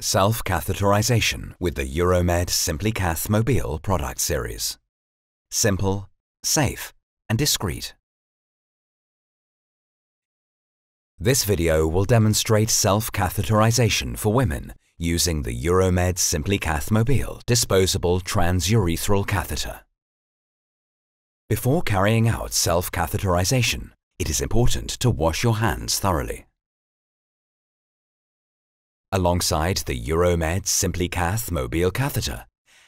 Self-Catheterisation with the UROMED SIMPLYCATH mobil product series. Simple, safe and discreet. This video will demonstrate self-catheterisation for women using the UROMED SIMPLYCATH mobil Disposable Transurethral Catheter. Before carrying out self-catheterisation, it is important to wash your hands thoroughly. Alongside the UROMED SIMPLYCATH mobil catheter,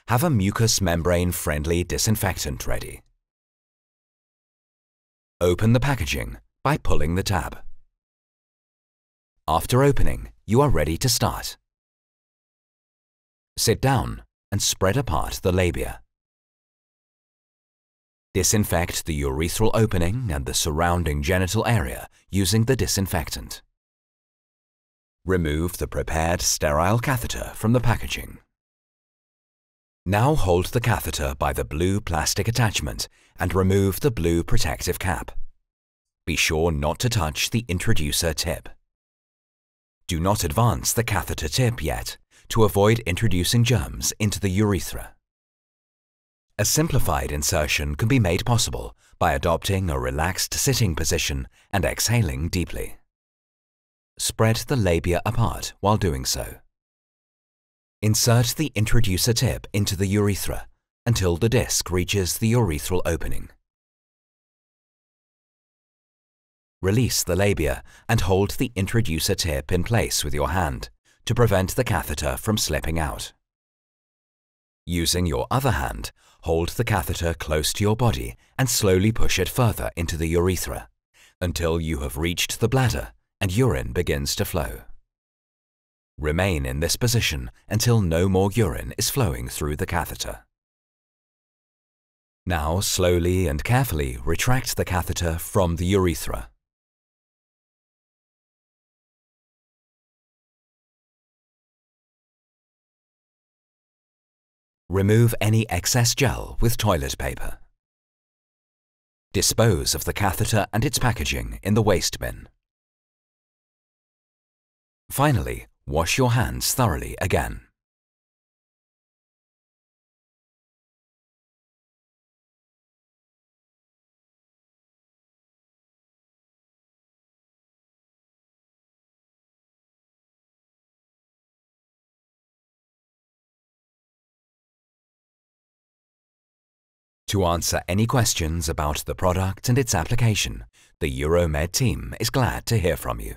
have a mucous membrane-friendly disinfectant ready. Open the packaging by pulling the tab. After opening, you are ready to start. Sit down and spread apart the labia. Disinfect the urethral opening and the surrounding genital area using the disinfectant. Remove the prepared sterile catheter from the packaging. Now hold the catheter by the blue plastic attachment and remove the blue protective cap. Be sure not to touch the introducer tip. Do not advance the catheter tip yet to avoid introducing germs into the urethra. A simplified insertion can be made possible by adopting a relaxed sitting position and exhaling deeply. Spread the labia apart while doing so. Insert the introducer tip into the urethra until the disc reaches the urethral opening. Release the labia and hold the introducer tip in place with your hand to prevent the catheter from slipping out. Using your other hand, hold the catheter close to your body and slowly push it further into the urethra until you have reached the bladder and urine begins to flow. Remain in this position until no more urine is flowing through the catheter. Now slowly and carefully retract the catheter from the urethra. Remove any excess gel with toilet paper. Dispose of the catheter and its packaging in the waste bin. Finally, wash your hands thoroughly again. To answer any questions about the product and its application, the UROMED team is glad to hear from you.